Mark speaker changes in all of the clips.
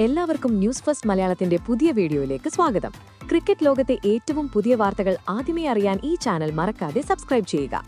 Speaker 1: എല്ലാവർക്കും news first മലയാളത്തിന്റെ പുതിയ വീഡിയോയിലേക്ക് സ്വാഗതം. ക്രിക്കറ്റ് ലോകത്തെ ഏറ്റവും പുതിയ വാർത്തകൾ ആദ്യമേ അറിയാൻ ഈ ചാനൽ മറക്കാതെ സബ്സ്ക്രൈബ് ചെയ്യുക.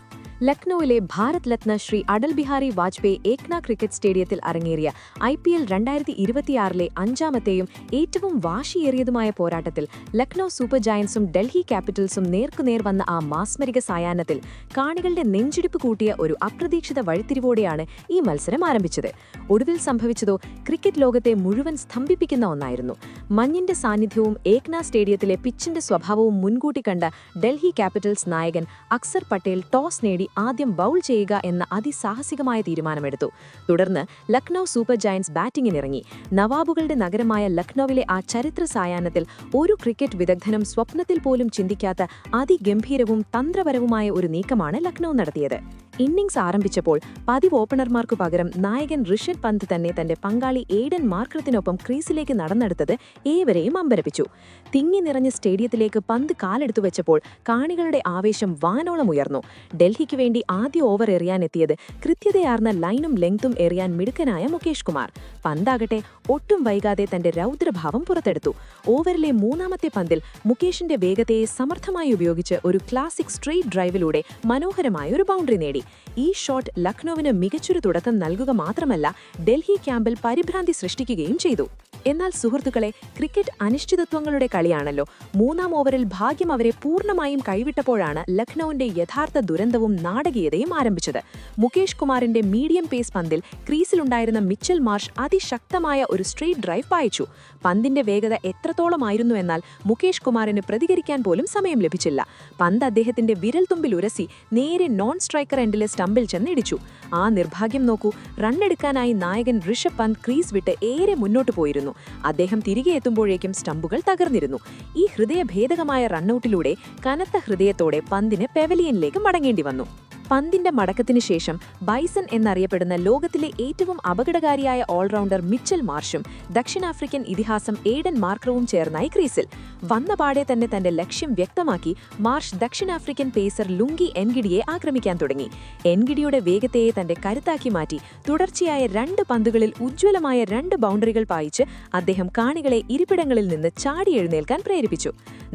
Speaker 1: ലക്നൌവിലെ ഭാരത് രത്ന ശ്രീ അടൽ ബിഹാരി വാജ്പേയി ഏക്ന ക്രിക്കറ്റ് സ്റ്റേഡിയത്തിൽ അരങ്ങേറിയ IPL 2026 അഞ്ചാമത്തെയും ഏറ്റവും വാശിയേറിയതുമായ പോരാട്ടത്തിൽ ലക്നൌ സൂപ്പർ ജയന്റ്സും ഡൽഹി ക്യാപിറ്റൽസും നേർക്കുനേർ വന്ന ആ മാസ്മരിക സായാഹ്നത്തിൽ കാണികളുടെ നെഞ്ചിടിപ്പ് കൂട്ടിയ ഒരു അപ്രതീക്ഷിത വഴിത്തിരിവോടെയാണ് ഈ മത്സരം ആരംഭിച്ചത്. ഒടുവിൽ സംഭവിച്ചതോ ക്രിക്കറ്റ് ലോകത്തെ മുഴുവൻ സ്തംഭിപ്പിക്കുന്ന ഒന്നായിരുന്നു. മഞ്ഞിന്റെ സാന്നിധ്യവും ഏക്ന സ്റ്റേഡിയത്തിലെ പിച്ചിന്റെ സ്വഭാവവും മുൻകൂട്ടി കണ്ട ഡൽഹി ക്യാപിറ്റൽസ് നായകൻ അക്സർ പട്ടേൽ ടോസ് നേടി ആദ്യം ബൗൾ ചെയ്യുക എന്ന അതിസാഹസികമായ തീരുമാനമെടുത്തു. തുടർന്ന് ലക്നൌ സൂപ്പർ ജയന്റ്സ് ബാറ്റിംഗിനിറങ്ങി. നവാബുകളുടെ നഗരമായ ലക്നൌവിലെ ആ ചരിത്ര സായാഹ്നത്തിൽ ഒരു ക്രിക്കറ്റ് വിദഗ്ധനും സ്വപ്നത്തിൽ പോലും ചിന്തിക്കാത്ത അതിഗംഭീരവും തന്ത്രപരവുമായ ഒരു നീക്കമാണ് ലക്നൌ നടത്തിയത്. ഇന്നിംഗ്സ് ആരംഭിച്ചപ്പോൾ പതിവ് ഓപ്പണർമാർക്കു പകരം നായകൻ ഋഷഭ് പന്ത് തന്നെ തന്റെ പങ്കാളി എയ്ഡൻ മാർക്രത്തിനൊപ്പം ക്രീസിലേക്ക് നടന്നെടുത്തത് ഏവരെയും അമ്പരപ്പിച്ചു. തിങ്ങി നിറഞ്ഞ സ്റ്റേഡിയത്തിലേക്ക് പന്ത് കാലെടുത്തു വെച്ചപ്പോൾ കാണികളുടെ ആവേശം വാനോളം ഉയർന്നു. ഡൽഹിക്ക് വേണ്ടി ആദ്യ ഓവർ എറിയാനെത്തിയത് കൃത്യതയാർന്ന ലൈനും ലെങ്തും എറിയാൻ മിടുക്കനായ മുകേഷ് കുമാർ. പന്താകട്ടെ ഒട്ടും വൈകാതെ തന്റെ രൗദ്രഭാവം പുറത്തെടുത്തു. ഓവറിലെ മൂന്നാമത്തെ പന്തിൽ മുകേഷിന്റെ വേഗതയെ സമർത്ഥമായി ഉപയോഗിച്ച് ഒരു ക്ലാസിക് സ്ട്രെയിറ്റ് ഡ്രൈവിലൂടെ മനോഹരമായ ഒരു ബൗണ്ടറി നേടി. ഈ ഷോട്ട് ലക്നൌവിന് മികച്ചൊരു തുടക്കം നൽകുക മാത്രമല്ല, ഡൽഹി ക്യാമ്പിൽ പരിഭ്രാന്തി സൃഷ്ടിക്കുകയും ചെയ്തു. എന്നാൽ സുഹൃത്തുക്കളെ, ക്രിക്കറ്റ് അനിശ്ചിതത്വങ്ങളുടെ കളിയാണല്ലോ. മൂന്നാം ഓവറിൽ ഭാഗ്യം അവരെ പൂർണ്ണമായും കൈവിട്ടപ്പോഴാണ് ലക്നൌവിന്റെ യഥാർത്ഥ ദുരന്തവും നാടകീയതയും ആരംഭിച്ചത്. മുകേഷ് കുമാറിന്റെ മീഡിയം പേസ് പന്തിൽ ക്രീസിലുണ്ടായിരുന്ന മിച്ചൽ മാർഷ് അതിശക്തമായ ഒരു സ്ട്രെയിറ്റ് ഡ്രൈവ് പായിച്ചു. പന്തിന്റെ വേഗത എത്രത്തോളമായിരുന്നു എന്നാൽ മുകേഷ് കുമാറിന് പ്രതികരിക്കാൻ പോലും സമയം ലഭിച്ചില്ല. പന്ത് അദ്ദേഹത്തിന്റെ വിരൽത്തുമ്പിൽ ഉരസി നേരെ നോൺ സ്ട്രൈക്കർ എൻഡിലെ സ്റ്റമ്പിൽ ചെന്നിടിച്ചു. ആ നിർഭാഗ്യം നോക്കൂ. റണ്ണെടുക്കാനായി നായകൻ ഋഷഭ് പന്ത് ക്രീസ് വിട്ട് ഏറെ മുന്നോട്ട് പോയിരുന്നു. അദ്ദേഹം തിരികെ എത്തുമ്പോഴേക്കും സ്റ്റമ്പുകൾ തകർന്നിരുന്നു. ഈ ഹൃദയഭേദകമായ റണ്ണൌട്ടിലൂടെ കനത്ത ഹൃദയത്തോടെ പന്തിന് പെവലിയനിലേക്ക് മടങ്ങേണ്ടി വന്നു. പന്തിന്റെ മടക്കത്തിനു ശേഷം ബൈസൺ എന്നറിയപ്പെടുന്ന ലോകത്തിലെ ഏറ്റവും അപകടകാരിയായ ഓൾറൗണ്ടർ മിച്ചൽ മാർഷും ദക്ഷിണാഫ്രിക്കൻ ഇതിഹാസം എയ്ഡൻ മാർക്രവും ചേർന്നായി ക്രീസിൽ വന്നപാടെ തന്നെ തന്റെ ലക്ഷ്യം വ്യക്തമാക്കി. മാർഷ് ദക്ഷിണാഫ്രിക്കൻ പേസർ ലുങ്കി എൻഗിഡിയെ ആക്രമിക്കാൻ തുടങ്ങി. എൻഗിഡിയുടെ വേഗതയെ തന്റെ കരുത്താക്കി മാറ്റി തുടർച്ചയായ 2 പന്തുകളിൽ ഉജ്ജ്വലമായ 2 ബൗണ്ടറികൾ പായിച്ച് അദ്ദേഹം കാണികളെ ഇരിപ്പിടങ്ങളിൽ നിന്ന് ചാടി എഴുന്നേൽക്കാൻ പ്രേരിപ്പിച്ചു.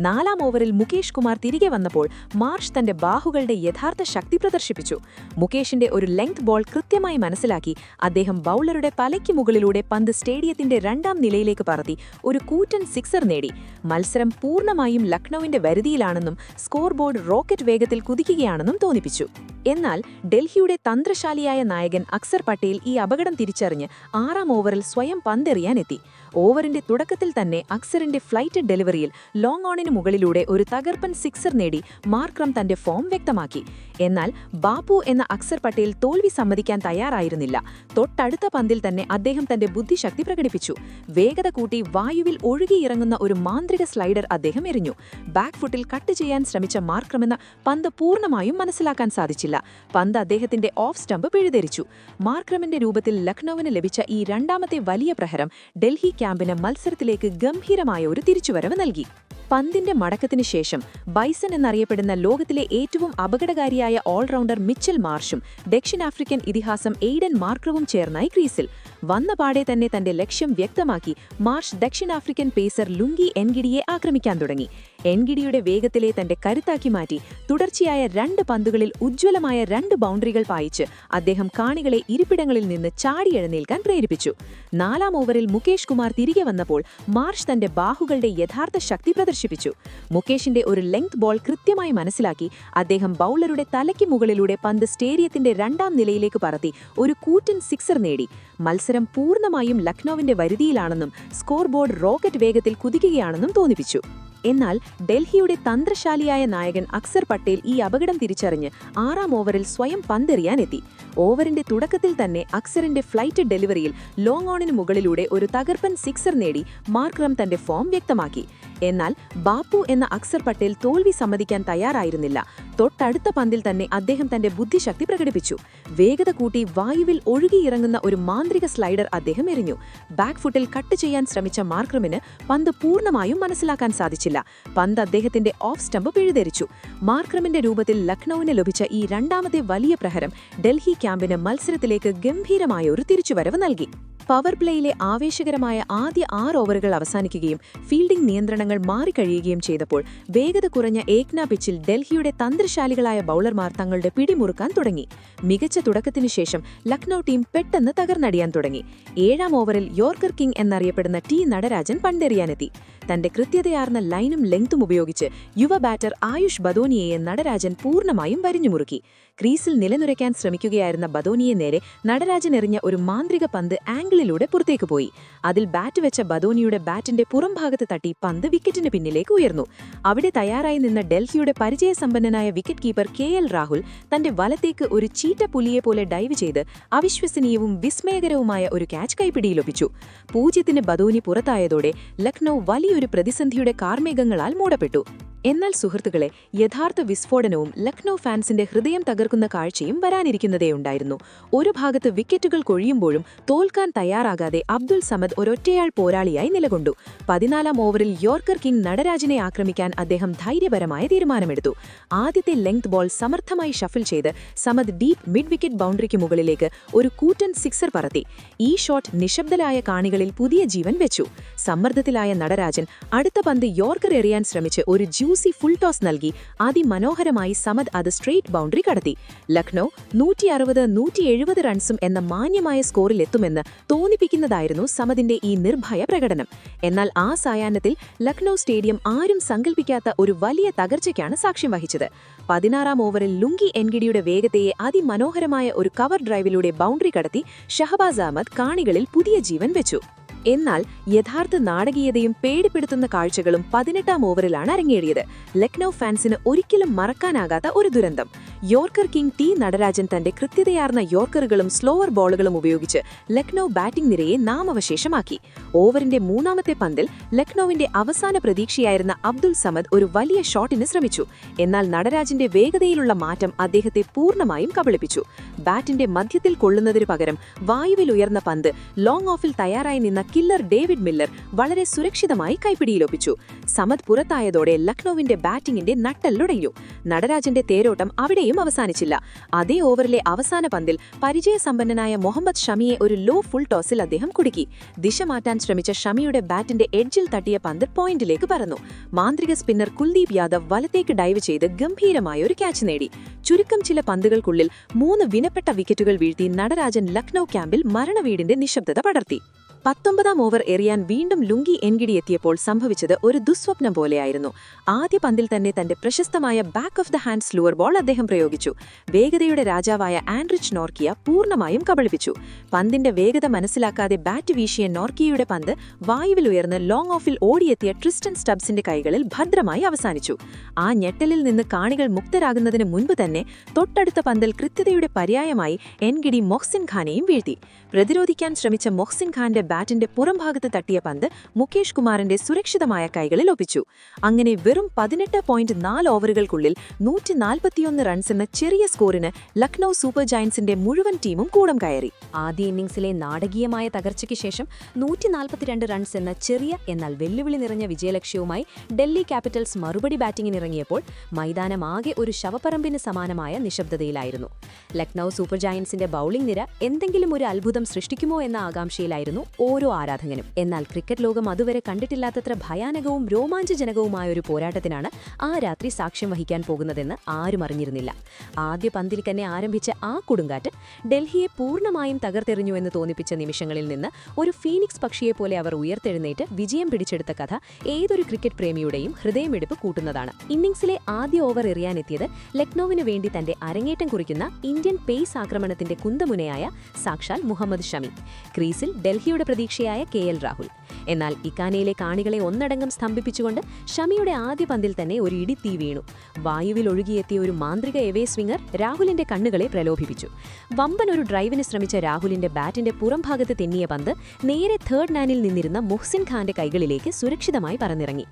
Speaker 1: 4-ാം ഓവറിൽ മുകേഷ് കുമാർ തിരികെ വന്നപ്പോൾ മാർഷ് തന്റെ ബാഹുകളുടെ യഥാർത്ഥ ശക്തി പ്രദർശിപ്പിച്ചു. മുകേഷിന്റെ ഒരു ലെങ്ത് ബോൾ കൃത്യമായി മനസ്സിലാക്കി അദ്ദേഹം ബൗളറുടെ തലയ്ക്ക് മുകളിലൂടെ പന്ത് സ്റ്റേഡിയത്തിന്റെ 2-ാം നിലയിലേക്ക് പറത്തി ഒരു കൂറ്റൻ സിക്സർ നേടി. മത്സരം പൂർണ്ണമായും ലക്നൌവിന്റെ വരുതിയിലാണെന്നും സ്കോർ ബോർഡ് റോക്കറ്റ് വേഗത്തിൽ കുതിക്കുകയാണെന്നും തോന്നിപ്പിച്ചു. എന്നാൽ ഡൽഹിയുടെ തന്ത്രശാലിയായ നായകൻ അക്സർ പട്ടേൽ ഈ അപകടം തിരിച്ചറിഞ്ഞ് 6-ാം ഓവറിൽ സ്വയം പന്തെറിയാനെത്തി. ഓവറിന്റെ തുടക്കത്തിൽ തന്നെ അക്സറിന്റെ ഫ്ലൈറ്റ് ഡെലിവറിയിൽ ലോങ് ഓണിന് മുകളിലൂടെ ഒരു തകർപ്പൻ സിക്സർ നേടി മാർക്രം തന്റെ ഫോം വ്യക്തമാക്കി. എന്നാൽ ബാപ്പു എന്ന അക്സർ പട്ടേൽ തോൽവി സമ്മതിക്കാൻ തയ്യാറായിരുന്നില്ല. തൊട്ടടുത്ത പന്തിൽ തന്നെ അദ്ദേഹം തന്റെ ബുദ്ധിശക്തി പ്രകടിപ്പിച്ചു. വേഗത കൂട്ടി വായുവിൽ ഒഴുകിയിറങ്ങുന്ന ഒരു മാന്ത്രിക സ്ലൈഡർ അദ്ദേഹം എറിഞ്ഞു. ബാക്ക് ഫുട്ടിൽ കട്ട് ചെയ്യാൻ ശ്രമിച്ച മാർക്രമെന്ന പന്ത് പൂർണ്ണമായും മനസ്സിലാക്കാൻ സാധിച്ചില്ല. പന്ത് അദ്ദേഹത്തിന്റെ ഓഫ് സ്റ്റമ്പ് പിഴുതെറിച്ചു. മാർക്രമിന്റെ രൂപത്തിൽ ലക്നൌവിന് ലഭിച്ച ഈ 2ാമത്തെ വലിയ പ്രഹരം ഡൽഹി ക്യാമ്പിന് മത്സരത്തിലേക്ക് ഗംഭീരമായ ഒരു തിരിച്ചുവരവ് നൽകി. പന്തിന്റെ മടക്കത്തിനു ശേഷം ബൈസൺ എന്നറിയപ്പെടുന്ന ലോകത്തിലെ ഏറ്റവും അപകടകാരിയായ ഓൾറൗണ്ടർ മിച്ചൽ മാർഷും ദക്ഷിണാഫ്രിക്കൻ ഇതിഹാസം എയ്ഡൻ മാർക്രവും ചേർന്നായി ക്രീസിൽ വന്നപാടെ തന്നെ തന്റെ ലക്ഷ്യം വ്യക്തമാക്കി. മാർഷ് ദക്ഷിണാഫ്രിക്കൻ പേസർ ലുങ്കി എൻഗിഡിയെ ആക്രമിക്കാൻ തുടങ്ങി. എൻഗിഡിയുടെ വേഗത്തിലെ തന്റെ കരുത്താക്കി മാറ്റി തുടർച്ചയായ 2 പന്തുകളിൽ ഉജ്ജ്വലമായ 2 ബൗണ്ടറികൾ പായിച്ച് അദ്ദേഹം കാണികളെ ഇരിപ്പിടങ്ങളിൽ നിന്ന് ചാടി എഴുന്നേൽക്കാൻ പ്രേരിപ്പിച്ചു. 4-ാം ഓവറിൽ മുകേഷ് കുമാർ തിരികെ വന്നപ്പോൾ മാർഷ് തന്റെ ബാഹുകളുടെ യഥാർത്ഥ ശക്തി പ്രദർശിപ്പിച്ചു. മുകേഷിന്റെ ഒരു ലെങ്ത് ബോൾ കൃത്യമായി മനസ്സിലാക്കി അദ്ദേഹം ബൗളറുടെ തലയ്ക്ക് മുകളിലൂടെ പന്ത് സ്റ്റേഡിയത്തിന്റെ 2-ാം നിലയിലേക്ക് പറത്തി ഒരു കൂറ്റൻ സിക്സർ നേടി. മത്സരം പൂർണ്ണമായും ലക്നൌവിന്റെ വരുതിയിലാണെന്നും സ്കോർ ബോർഡ് റോക്കറ്റ് വേഗത്തിൽ കുതിക്കുകയാണെന്നും തോന്നിപ്പിച്ചു. എന്നാൽ ഡൽഹിയുടെ തന്ത്രശാലിയായ നായകൻ അക്സർ പട്ടേൽ ഈ അപകടം തിരിച്ചറിഞ്ഞ് 6-ാം ഓവറിൽ സ്വയം പന്തെറിയാനെത്തി. ഓവറിന്റെ തുടക്കത്തിൽ തന്നെ അക്സറിന്റെ ഫ്ലൈറ്റ് ഡെലിവറിയിൽ ലോങ് ഓണിന് മുകളിലൂടെ ഒരു തകർപ്പൻ സിക്സർ നേടി മാർക്രം തന്റെ ഫോം വ്യക്തമാക്കി. എന്നാൽ ബാപ്പു എന്ന അക്സർ പട്ടേൽ തോൽവി സമ്മതിക്കാൻ തയ്യാറായിരുന്നില്ല. തൊട്ടടുത്ത പന്തിൽ തന്നെ അദ്ദേഹം തന്റെ ബുദ്ധിശക്തി പ്രകടിപ്പിച്ചു. വേഗത കൂട്ടി വായുവിൽ ഒഴുകിയിറങ്ങുന്ന ഒരു മാന്ത്രിക സ്ലൈഡർ അദ്ദേഹം എറിഞ്ഞു. ബാക്ക് ഫുട്ടിൽ കട്ട് ചെയ്യാൻ ശ്രമിച്ച മാർക്രമിന് പന്ത് പൂർണ്ണമായും മനസ്സിലാക്കാൻ സാധിച്ചില്ല. പന്ത് അദ്ദേഹത്തിന്റെ ഓഫ് സ്റ്റമ്പ് പിഴുതെറിച്ചു. മാർക്രമിന്റെ രൂപത്തിൽ ലക്നൌവിന് ലഭിച്ച ഈ 2ാമത്തെ വലിയ പ്രഹരം ഡൽഹി ക്യാമ്പിന് മത്സരത്തിലേക്ക് ഗംഭീരമായ ഒരു തിരിച്ചുവരവ് നൽകി. പവർ പ്ലേയിലെ ആവേശകരമായ ആദ്യ 6 ഓവറുകൾ അവസാനിക്കുകയും ഫീൽഡിംഗ് നിയന്ത്രണങ്ങൾ മാറിക്കഴിയുകയും ചെയ്തപ്പോൾ വേഗത കുറഞ്ഞ ഏക്ന പിച്ചിൽ ഡൽഹിയുടെ തന്ത്രശാലികളായ ബൌളർമാർ തങ്ങളുടെ പിടിമുറുക്കാൻ തുടങ്ങി. മികച്ച തുടക്കത്തിനു ശേഷം ലക്നൌ ടീം പെട്ടെന്ന് തകർന്നടിയാൻ തുടങ്ങി. 7ാം ഓവറിൽ യോർക്കർ കിങ് എന്നറിയപ്പെടുന്ന ടി നടരാജൻ പന്തെറിയാനെത്തി. തന്റെ കൃത്യതയാർന്ന ലൈനും ലെങ്തും ഉപയോഗിച്ച് യുവ ബാറ്റർ ആയുഷ് ബദോനിയയെ നടരാജൻ പൂർണ്ണമായും വരിഞ്ഞുമുറുക്കി. ക്രീസിൽ നിലനുരയ്ക്കാൻ ശ്രമിക്കുകയായിരുന്ന ബദോനിയെ നേരെ നടരാജൻ എറിഞ്ഞ ഒരു മാന്ത്രിക പന്ത് ആംഗിളിലൂടെ പുറത്തേക്ക് പോയി. അതിൽ ബാറ്റ് വെച്ച ബദോനിയുടെ ബാറ്റിന്റെ പുറംഭാഗത്ത് തട്ടി പന്ത് വിക്കറ്റിന് പിന്നിലേക്ക് ഉയർന്നു. അവിടെ തയ്യാറായി നിന്ന ഡൽഹിയുടെ പരിചയസമ്പന്നനായ വിക്കറ്റ് കീപ്പർ KL രാഹുൽ തന്റെ വലത്തേക്ക് ഒരു ചീറ്റ പുലിയെപ്പോലെ ഡൈവ് ചെയ്ത് അവിശ്വസനീയവും വിസ്മയകരവുമായ ഒരു ക്യാച്ച് കൈപ്പിടിയിലൊപ്പിച്ചു. 0-ന് ബദോനി പുറത്തായതോടെ ലക്നൌ വലിയൊരു പ്രതിസന്ധിയുടെ കാർമേഘങ്ങളാൽ മൂടപ്പെട്ടു. എന്നാൽ സുഹൃത്തുക്കളെ, യഥാർത്ഥ വിസ്ഫോടനവും ലക്നൌ ഫാൻസിന്റെ ഹൃദയം തകർക്കുന്ന കാഴ്ചയും വരാനിരിക്കുന്നതേയുണ്ടായിരുന്നു. ഒരു ഭാഗത്ത് വിക്കറ്റുകൾ കൊഴിയുമ്പോഴും തോൽക്കാൻ തയ്യാറാകാതെ അബ്ദുൾ സമദ് ഒരൊറ്റയാൾ പോരാളിയായി നിലകൊണ്ടു. 14ാം ഓവറിൽ യോർക്കർ കിങ് നടരാജനെ ആക്രമിക്കാൻ അദ്ദേഹം ധൈര്യപരമായ തീരുമാനമെടുത്തു. ആദ്യത്തെ ലെങ്ത് ബോൾ സമർത്ഥമായി ഷഫിൾ ചെയ്ത് സമദ് ഡീപ് മിഡ് വിക്കറ്റ് ബൗണ്ടറിക്ക് മുകളിലേക്ക് ഒരു കൂറ്റൻ സിക്സർ പറത്തി. ഈ ഷോട്ട് നിശബ്ദരായ കാണികളിൽ പുതിയ ജീവൻ വെച്ചു. സമ്മർദ്ദത്തിലായ നടരാജൻ അടുത്ത പന്ത് യോർക്കർ എറിയാൻ ശ്രമിച്ച് ഒരു ഫുൾ ടോസ് നൽകി അതിമനോഹരമായി സമദ് അത് സ്ട്രെയിറ്റ് ബൗണ്ടറി കടത്തി. ലക്നൌ 160-170 റൺസും എന്ന മാന്യമായ സ്കോറിലെത്തുമെന്ന് തോന്നിപ്പിക്കുന്നതായിരുന്നു സമദിന്റെ ഈ നിർഭയ പ്രകടനം. എന്നാൽ ആ സായാഹ്നത്തിൽ ലക്നൌ സ്റ്റേഡിയം ആരും സങ്കൽപ്പിക്കാത്ത ഒരു വലിയ തകർച്ചയ്ക്കാണ് സാക്ഷ്യം വഹിച്ചത്. 16ാം ഓവറിൽ ലുങ്കി എൻഗിഡിയുടെ വേഗതയെ അതിമനോഹരമായ ഒരു കവർ ഡ്രൈവിലൂടെ ബൗണ്ടറി കടത്തി ഷഹബാസ് അഹമ്മദ് കാണികളിൽ പുതിയ ജീവൻ വെച്ചു. എന്നാൽ യഥാർത്ഥ നാടകീയതയും പേടിപ്പെടുത്തുന്ന കാഴ്ചകളും 18ാം ഓവറിലാണ് അരങ്ങേറിയത്. ലക്നൌ ഫാൻസിന് ഒരിക്കലും മറക്കാനാകാത്ത ഒരു ദുരന്തം. യോർക്കർ കിങ് ടി നടരാജൻ തന്റെ കൃത്യതയാർന്ന യോർക്കറുകളും സ്ലോവർ ബോളുകളും ഉപയോഗിച്ച് ലക്നൌ ബാറ്റിംഗ് നിരയെ നാമവശേഷമാക്കി. ഓവറിന്റെ 3ാമത്തെ പന്തിൽ ലക്നൌവിന്റെ അവസാന പ്രതീക്ഷയായിരുന്ന അബ്ദുൾ സമദ് ഒരു വലിയ ഷോട്ടിന് ശ്രമിച്ചു. എന്നാൽ നടരാജന്റെ വേഗതയിലുള്ള മാറ്റം അദ്ദേഹത്തെ പൂർണ്ണമായും കബളിപ്പിച്ചു. ബാറ്റിന്റെ മധ്യത്തിൽ കൊള്ളുന്നതിനു പകരം വായുവിൽ ഉയർന്ന പന്ത് ലോങ് ഓഫിൽ തയ്യാറായി നിന്ന കില്ലർ ഡേവിഡ് മില്ലർ വളരെ സുരക്ഷിതമായി കൈപ്പിടിയിലൊപ്പിച്ചു. സമദ് പുറത്തായതോടെ ലക്നൌവിന്റെ ബാറ്റിംഗിന്റെ നട്ടെല്ലുടഞ്ഞു. നടരാജന്റെ തേരോട്ടം അവിടെയും അവസാനിച്ചില്ല. അതേ ഓവറിലെ അവസാന പന്തിൽ പരിചയസമ്പന്നനായ മുഹമ്മദ് ഷമിയെ ഒരു ലോ ഫുൾ ടോസിൽ അദ്ദേഹം കുടുക്കി. ദിശ മാറ്റാൻ ശ്രമിച്ച ഷമിയുടെ ബാറ്റിന്റെ എഡ്ജിൽ തട്ടിയ പന്ത് പോയിന്റിലേക്ക് പറന്നു. മാന്ത്രിക സ്പിന്നർ കുൽദീപ് യാദവ് വലത്തേക്ക് ഡൈവ് ചെയ്ത് ഗംഭീരമായ ഒരു ക്യാച്ച് നേടി. ചുരുക്കം ചില പന്തുകൾക്കുള്ളിൽ 3 വിനപ്പെട്ട വിക്കറ്റുകൾ വീഴ്ത്തി നടരാജൻ ലക്നൌ ക്യാമ്പിൽ മരണവീടിന്റെ നിശബ്ദത പടർത്തി. 19ാം ഓവർ എറിയാൻ വീണ്ടും ലുങ്കി എൻഗിഡി എത്തിയപ്പോൾ സംഭവിച്ചത് ഒരു ദുസ്വപ്നം പോലെയായിരുന്നു. ആദ്യ പന്തിൽ തന്നെ തന്റെ പ്രശസ്തമായ back of the hand slower ball അദ്ദേഹം പ്രയോഗിച്ചു. വേഗതയുടെ രാജാവായ ആൻഡ്രിച്ച് നോർക്കിയ പൂർണ്ണമായും കബളിപ്പിച്ചു. പന്തിന്റെ വേഗത മനസ്സിലാക്കാതെ ബാറ്റ് വീശിയ നോർക്കിയയുടെ പന്ത് വായുവിൽ ഉയർന്ന് ലോങ് ഓഫിൽ ഓടിയെത്തിയ ട്രിസ്റ്റൻ സ്റ്റബ്സിന്റെ കൈകളിൽ ഭദ്രമായി അവസാനിച്ചു. ആ ഞെട്ടലിൽ നിന്ന് കാണികൾ മുക്തരാകുന്നതിന് മുൻപ് തന്നെ തൊട്ടടുത്ത പന്തിൽ കൃത്യതയുടെ പര്യായമായി എൻഗിഡി മൊഹ്സിൻ ഖാനെയും വീഴ്ത്തി. പ്രതിരോധിക്കാൻ ശ്രമിച്ച മൊഹ്സിൻ ഖാന്റെ ബാറ്റിന്റെ പുറംഭാഗത്ത് തട്ടിയ പന്ത് മുകേഷ് കുമാറിന്റെ സുരക്ഷിതമായ കൈകളിൽ ഒപ്പിച്ചു. അങ്ങനെ വെറും 18.4 ഓവറുകൾക്കുള്ളിൽ 141 റൺസ് എന്ന ചെറിയ സ്കോറിന് ലക്നൌ സൂപ്പർ ജയന്റ്സിന്റെ മുഴുവൻ ടീമും കൂടം കയറി. ആദ്യ ഇന്നിംഗ്സിലെ നാടകീയമായ തകർച്ചയ്ക്ക് ശേഷം 142 റൺസ് എന്ന ചെറിയ എന്നാൽ വെല്ലുവിളി നിറഞ്ഞ വിജയലക്ഷ്യവുമായി ഡൽഹി ക്യാപിറ്റൽസ് മറുപടി ബാറ്റിംഗിനിറങ്ങിയപ്പോൾ മൈതാനമാകെ ഒരു ശവപ്പറമ്പിന് സമാനമായ നിശബ്ദതയിലായിരുന്നു. ലക്നൌ സൂപ്പർ ജയന്റ്സിന്റെ ബൌളിംഗ് നിര എന്തെങ്കിലും ഒരു അത്ഭുതം സൃഷ്ടിക്കുമോ എന്ന ആകാംക്ഷയിലായിരുന്നു ഓരോ ആരാധകനും. എന്നാൽ ക്രിക്കറ്റ് ലോകം അതുവരെ കണ്ടിട്ടില്ലാത്തത്ര ഭയാനകവും രോമാഞ്ചജനകവുമായ ഒരു പോരാട്ടത്തിനാണ് ആ രാത്രി സാക്ഷ്യം വഹിക്കാൻ പോകുന്നതെന്ന് ആരും അറിഞ്ഞിരുന്നില്ല. ആദ്യ പന്തിൽ തന്നെ ആരംഭിച്ച ആ കൊടുങ്കാറ്റ് ഡൽഹിയെ പൂർണ്ണമായും തകർത്തെറിഞ്ഞുവെന്ന് തോന്നിപ്പിച്ച നിമിഷങ്ങളിൽ നിന്ന് ഒരു ഫീനിക്സ് പക്ഷിയെപ്പോലെ അവർ ഉയർത്തെഴുന്നേറ്റ് വിജയം പിടിച്ചെടുത്ത കഥ ഏതൊരു ക്രിക്കറ്റ് പ്രേമിയുടെയും ഹൃദയമിടിപ്പ് കൂട്ടുന്നതാണ്. ഇന്നിംഗ്സിലെ ആദ്യ ഓവർ എറിയാനെത്തിയത് ലക്നൌവിന് വേണ്ടി തന്റെ അരങ്ങേറ്റം കുറിക്കുന്ന ഇന്ത്യൻ പേസ് ആക്രമണത്തിന്റെ കുന്തമുനയായ സാക്ഷാൽ മുഹമ്മദ് ഷമി. ക്രീസിൽ ഡൽഹിയുടെ പ്രതീക്ഷയായ KL രാഹുൽ. എന്നാൽ ഇക്കാനയിലെ കാണികളെ ഒന്നടങ്കം സ്തംഭിപ്പിച്ചുകൊണ്ട് ഷമിയുടെ ആദ്യ പന്തിൽ തന്നെ ഒരു ഇടിത്തീ വീണു. വായുവിൽ ഒഴുകിയെത്തിയ ഒരു മാന്ത്രിക എവേ സ്വിംഗർ രാഹുലിന്റെ കണ്ണുകളെ പ്രലോഭിപ്പിച്ചു. വമ്പൻ ഒരു ഡ്രൈവിന് ശ്രമിച്ച രാഹുലിന്റെ ബാറ്റിന്റെ പുറംഭാഗത്ത് തെന്നിയ പന്ത് നേരെ തേർഡ് മാനിൽ നിന്നിരുന്ന മുഹ്സിൻ ഖാന്റെ കൈകളിലേക്ക് സുരക്ഷിതമായി പറന്നിറങ്ങി.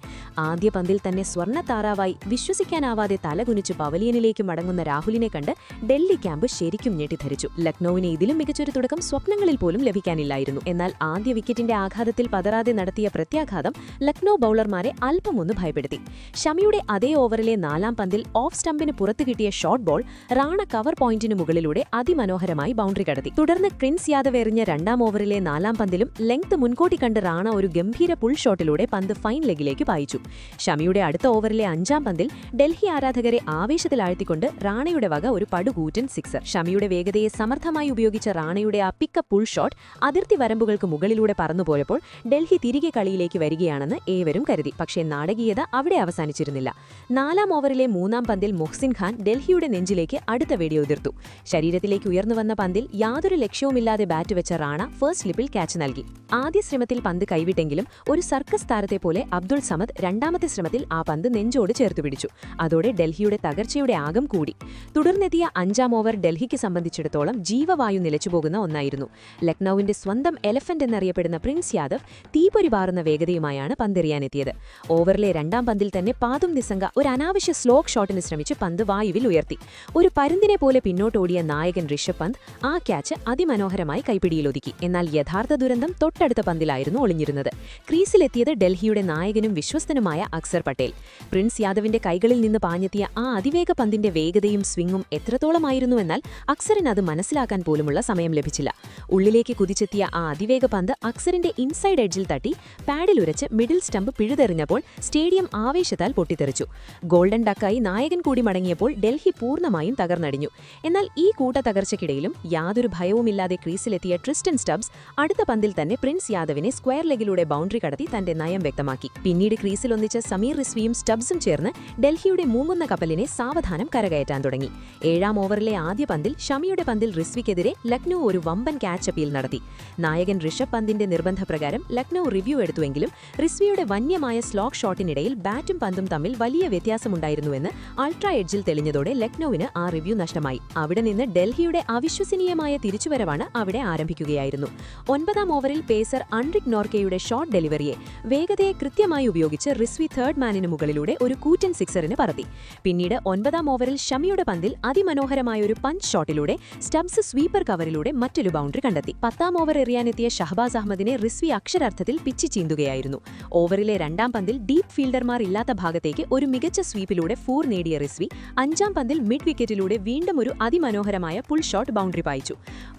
Speaker 1: ആദ്യ പന്തിൽ തന്നെ സ്വർണ്ണ താറാവായി വിശ്വസിക്കാനാവാതെ തലകുനിച്ച് പവലിയനിലേക്ക് മടങ്ങുന്ന രാഹുലിനെ കണ്ട് ഡൽഹി ക്യാമ്പ് ശരിക്കും ഞെട്ടിധരിച്ചു. ലക്നൌവിന് ഇതിലും മികച്ചൊരു തുടക്കം സ്വപ്നങ്ങളിൽ പോലും ലഭിക്കാനില്ലായിരുന്നു. എന്നാൽ ആദ്യ വിക്കറ്റിന്റെ ആഘാതത്തിൽ പതറാതെ കൂടാതെ നടത്തിയ പ്രത്യാഘാതം ലക്നൌ ബൌളർമാരെ അല്പമൊന്ന് ഭയപ്പെടുത്തി. ഷമിയുടെ അതേ ഓവറിലെ 4-ാം പന്തിൽ ഓഫ് സ്റ്റംപിന് പുറത്തു കിട്ടിയ ഷോട്ട് ബോൾ റാണ കവർ പോയിന്റിനു മുകളിലൂടെ അതിമനോഹരമായി ബൗണ്ടറി കടത്തി. തുടർന്ന് പ്രിൻസ് യാദവ് എറിഞ്ഞ 2-ാം ഓവറിലെ 4-ാം പന്തിലും ലെങ്ത് മുൻകൂട്ടി കണ്ട് റാണ ഒരു ഗംഭീര പുൾ ഷോട്ടിലൂടെ പന്ത് ഫൈൻ ലെഗിലേക്ക് പായിച്ചു. ഷമിയുടെ അടുത്ത ഓവറിലെ 5-ാം പന്തിൽ ഡൽഹി ആരാധകരെ ആവേശത്തിലാഴ്ത്തിക്കൊണ്ട് റാണയുടെ വക ഒരു പടുകൂറ്റൻ സിക്സർ. ഷമിയുടെ വേഗതയെ സമർത്ഥമായി ഉപയോഗിച്ച റാണയുടെ ആ പിക്കപ്പ് പുൾ ഷോട്ട് അതിർത്തി വരമ്പുകൾക്ക് മുകളിലൂടെ പറന്നുപോയപ്പോൾ ഡൽഹി തിരികെ കളിയിലേക്ക് വരികയാണെന്ന് ഏവരും കരുതി. പക്ഷേ നാടകീയത അവിടെ അവസാനിച്ചിരുന്നില്ല. 4-ാം ഓവറിലെ 3-ാം പന്തിൽ മുഹ്സിൻ ഖാൻ ഡൽഹിയുടെ നെഞ്ചിലേക്ക് അടുത്ത വെടിയുതിർത്തു. ശരീരത്തിലേക്ക് ഉയർന്നുവന്ന പന്തിൽ യാതൊരു ലക്ഷ്യവുമില്ലാതെ ബാറ്റ് വെച്ച റാണ ഫസ്റ്റ് സ്ലിപ്പിൽ ക്യാച്ച് നൽകി. ആദ്യ ശ്രമത്തിൽ പന്ത് കൈവിട്ടെങ്കിലും ഒരു സർക്കസ് താരത്തെ പോലെ അബ്ദുൾ സമദ് 2-ാമത്തെ ശ്രമത്തിൽ ആ പന്ത് നെഞ്ചോട് ചേർത്തുപിടിച്ചു. അതോടെ ഡൽഹിയുടെ തകർച്ചയുടെ ആകം കൂടി. തുടർന്നെത്തിയ 5-ാം ഓവർ ഡൽഹിക്ക് സംബന്ധിച്ചിടത്തോളം ജീവവായു നിലച്ചുപോകുന്ന ഒന്നായിരുന്നു. ലക്നൌവിന്റെ സ്വന്തം എലഫന്റ് എന്നറിയപ്പെടുന്ന പ്രിൻസ് യാദവ് തീപ്പൊരി പാറുന്ന വേഗതയുമായാണ് പന്തെറിയാനെത്തിയത്. ഓവറിലെ 2-ാം പന്തിൽ തന്നെ പാതും നിസ്സംഗ ഒരു അനാവശ്യ സ്ലോക്ക് ഷോട്ടിന് ശ്രമിച്ച് പന്ത് വായുവിൽ ഉയർത്തി. ഒരു പരുന്തിനെ പോലെ പിന്നോട്ടോടിയ നായകൻ ഋഷഭ് പന്ത് ആ ക്യാച്ച് അതിമനോഹരമായി കൈപ്പിടിയിലൊതുക്കി. എന്നാൽ യഥാർത്ഥ ദുരന്തം തൊട്ടടുത്ത പന്തിലായിരുന്നു ഒളിഞ്ഞിരുന്നത്. ക്രീസിലെത്തിയത് ഡൽഹിയുടെ നായകനും വിശ്വസ്തനുമായ അക്സർ പട്ടേൽ. പ്രിൻസ് യാദവിന്റെ കൈകളിൽ നിന്ന് പാഞ്ഞെത്തിയ ആ അതിവേഗ പന്തിന്റെ വേഗതയും സ്വിംഗും എത്രത്തോളമായിരുന്നുവെന്നാൽ അക്സറിന് അത് മനസ്സിലാക്കാൻ പോലുമുള്ള സമയം ലഭിച്ചില്ല. ഉള്ളിലേക്ക് കുതിച്ചെത്തിയ ആ അതിവേഗ പന്ത് അക്സറിന്റെ ഇൻസൈഡ് എഡ്ജിൽ തട്ടി പാഡിലുരച്ച് മിഡിൽ സ്റ്റംപ് പിഴുതെറിഞ്ഞപ്പോൾ സ്റ്റേഡിയം ആവേശത്താൽ പൊട്ടിത്തെറിച്ചു. ഗോൾഡൻ ഡക്കായി നായകൻ കൂടി മടങ്ങിയപ്പോൾ ഡൽഹി പൂർണ്ണമായും തകർന്നടിഞ്ഞു. എന്നാൽ ഈ കൂട്ടത്തകർച്ചയ്ക്കിടയിലും യാതൊരു ഭയവുമില്ലാതെ ക്രീസിലെത്തിയ ട്രിസ്റ്റൻ സ്റ്റബ്സ് അടുത്ത പന്തിൽ തന്നെ പ്രിൻസ് യാദവിനെ സ്ക്വയർ ലെഗിലൂടെ ബൗണ്ടറി കടത്തി തന്റെ നയം വ്യക്തമാക്കി. പിന്നീട് ക്രീസിലൊന്നിച്ച സമീർ റിസ്വിയും സ്റ്റബ്സും ചേർന്ന് ഡൽഹിയുടെ മൂങ്ങുന്ന കപ്പലിനെ സാവധാനം കരകയറ്റാൻ തുടങ്ങി. 7-ാം ഓവറിലെ ആദ്യ പന്തിൽ ഷമിയുടെ പന്തിൽ റിസ്വിക്കെതിരെ ലക്നൌ ഒരു വമ്പൻ ക്യാച്ച് അപ്പീൽ നടത്തി. നായകൻ ഋഷഭ് പന്തിന്റെ നിർബന്ധപ്രകാരം ലക്നൌ റിവ്യൂ എടുത്തുവെങ്കിലും റിസ്വിയുടെ വന്യമായ സ്ലോക്ക് ഷോട്ടിനിടയിൽ ബാറ്റും പന്തും തമ്മിൽ വലിയ വ്യത്യാസമുണ്ടായിരുന്നുവെന്ന് അൾട്രാ എഡ്ജിൽ തെളിഞ്ഞതോടെ ലക്നൌവിന് ആ റിവ്യൂ നഷ്ടമായി. അവിടെ നിന്ന് ഡൽഹിയുടെ അവിശ്വസനീയമായ തിരിച്ചുവരവാണ് അവിടെ ആരംഭിക്കുകയായിരുന്നു. 9-ാം ഓവറിൽ പേസർ അൺറിക് നോർക്കയുടെ ഷോട്ട് ഡെലിവറിയെ വേഗതയെ കൃത്യമായി ഉപയോഗിച്ച് റിസ്വി തേർഡ് മാനിന് മുകളിലൂടെ ഒരു കൂറ്റൻ സിക്സറിന് പറത്തി. പിന്നീട് 9-ാം ഓവറിൽ ഷമിയുടെ പന്തിൽ അതിമനോഹരമായ ഒരു പഞ്ച് ഷോട്ടിലൂടെ സ്റ്റബ്സ് സ്വീപ്പർ കവറിലൂടെ മറ്റൊരു ബൗണ്ടറി കണ്ടെത്തി. 10-ാം ഓവർ എറിയാനെത്തിയ ഷഹബാസ് അഹമ്മദിനെ റിസ്വി അക്ഷരാർത്ഥത്തിൽ പിച്ചി ചീന്തുകയായിരുന്നു. ഓവറിലെ 2-ാം പന്തിൽ ഡീപ് ഫീൽഡർമാർ ഇല്ലാത്ത ഭാഗത്തേക്ക് ഒരു മികച്ച സ്വീപ്പിലൂടെ 4 നേടിയ റിസ്വി 5-ാം പന്തിൽ മിഡ് വിക്കറ്റിലൂടെ വീണ്ടും ഒരു അതിമനോഹരമായ പുൾ ഷോട്ട് ബൗണ്ടറി പായിച്ചു.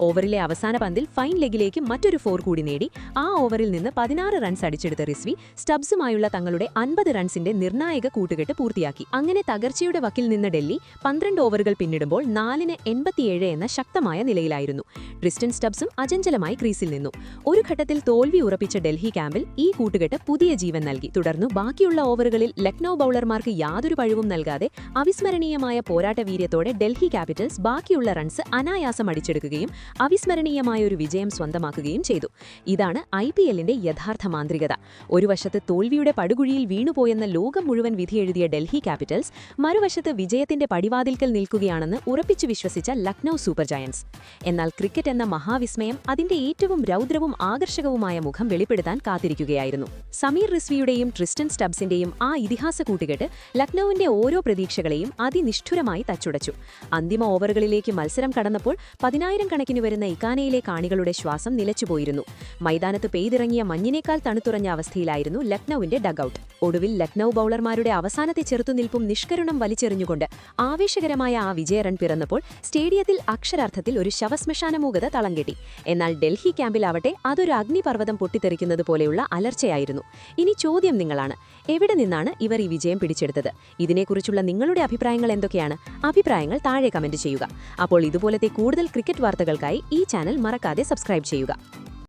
Speaker 1: ഓവറിലെ അവസാന പന്തിൽ ഫൈൻ ലെഗിലേക്ക് മറ്റൊരു 4 കൂടി നേടി ആ ഓവറിൽ നിന്ന് 16 റൺസ് അടിച്ചെടുത്ത റിസ്വി സ്റ്റബ്സുമായുള്ള തങ്ങളുടെ 50 റൺസിന്റെ നിർണായക കൂട്ടുകെട്ട് പൂർത്തിയാക്കി. അങ്ങനെ തകർച്ചയുടെ വക്കിൽ നിന്ന് ഡൽഹി 12 ഓവറുകൾ പിന്നിടുമ്പോൾ 4-87 എന്ന ശക്തമായ നിലയിലായിരുന്നു. ട്രിസ്റ്റൻ സ്റ്റബ്സും അചഞ്ചലമായി ക്രീസിൽ നിന്നു. ഒരു ഘട്ടത്തിൽ തോൽവി ഉറപ്പിച്ച ഡൽഹി ക്യാമ്പിൽ ഈ കൂട്ടുകെട്ട് പുതിയ ജീവൻ നൽകി. തുടർന്നു ബാക്കിയുള്ള ഓവറുകളിൽ ലക്നൌ ബൌളർമാർക്ക് യാതൊരു പഴിവും നൽകാതെ അവിസ്മരണീയമായ പോരാട്ട വീര്യത്തോടെ ഡൽഹി ക്യാപിറ്റൽസ് ബാക്കിയുള്ള റൺസ് അനായാസം അടിച്ചെടുക്കുകയും അവിസ്മരണീയമായ ഒരു വിജയം സ്വന്തമാക്കുകയും ചെയ്തു. ഇതാണ് IPLന്റെ യഥാർത്ഥ മാന്ത്രികത. ഒരു വശത്ത് തോൽവിയുടെ പടുകുഴിയിൽ വീണുപോയെന്ന ലോകം മുഴുവൻ വിധിയെഴുതിയ ഡൽഹി ക്യാപിറ്റൽസ്, മറുവശത്ത് വിജയത്തിന്റെ പടിവാതിൽക്കൽ നിൽക്കുകയാണെന്ന് ഉറപ്പിച്ചു വിശ്വസിച്ച ലക്നൌ സൂപ്പർ ജയന്റ്സ്. എന്നാൽ ക്രിക്കറ്റ് എന്ന മഹാവിസ്മയം അതിന്റെ ഏറ്റവും രൗദ്രവും ആകർഷകവുമായ മുഖം വെളിപ്പെടുത്താൻ കാത്തിരിക്കുകയായിരുന്നു. സമീർ റിസ്വിയുടെയും ട്രിസ്റ്റൻ സ്റ്റബ്സിന്റെയും ആ ഇതിഹാസ കൂട്ടുകെട്ട് ലക്നൌവിന്റെ ഓരോ പ്രതീക്ഷകളെയും അതിനിഷ്ഠുരമായി തച്ചുടച്ചു. അന്തിമ ഓവറുകളിലേക്ക് മത്സരം കടന്നപ്പോൾ 10,000 കണക്കിന് വരുന്ന ഇക്കാനയിലെ കാണികളുടെ ശ്വാസം നിലച്ചുപോയിരുന്നു. മൈതാനത്ത് പെയ്തിറങ്ങിയ മഞ്ഞിനേക്കാൾ തണുത്തുറഞ്ഞ അവസ്ഥയിലായിരുന്നു ലക്നൌവിന്റെ ഡഗ്ഔട്ട്. ഒടുവിൽ ലക്നൌ ബൌളർമാരുടെ അവസാനത്തെ ചെറുത്തുനിൽപ്പും നിഷ്കരുണം വലിച്ചെറിഞ്ഞുകൊണ്ട് ആവേശകരമായ ആ വിജയ റൺ പിറന്നപ്പോൾ സ്റ്റേഡിയത്തിൽ അക്ഷരാർത്ഥത്തിൽ ഒരു ശവശ്മശാനമൂകത തളംകെട്ടി. എന്നാൽ ഡൽഹി ക്യാമ്പിലാവട്ടെ അതൊരു അഗ്നിപർവ്വതം പൊട്ടിത്തെറിക്കുന്നത് പോലെയുള്ള അലർച്ചയായിരുന്നു. ഇനി ചോദ്യം നിങ്ങളാണ്, എവിടെ നിന്നാണ് ഇവർ ഈ വിജയം പിടിച്ചെടുത്തത്? ഇതിനെക്കുറിച്ചുള്ള നിങ്ങളുടെ അഭിപ്രായങ്ങൾ എന്തൊക്കെയാണ്? അഭിപ്രായങ്ങൾ താഴെ കമന്റ് ചെയ്യുക. അപ്പോൾ ഇതുപോലത്തെ കൂടുതൽ ക്രിക്കറ്റ് വാർത്തകൾക്കായി ഈ ചാനൽ മറക്കാതെ സബ്സ്ക്രൈബ് ചെയ്യുക.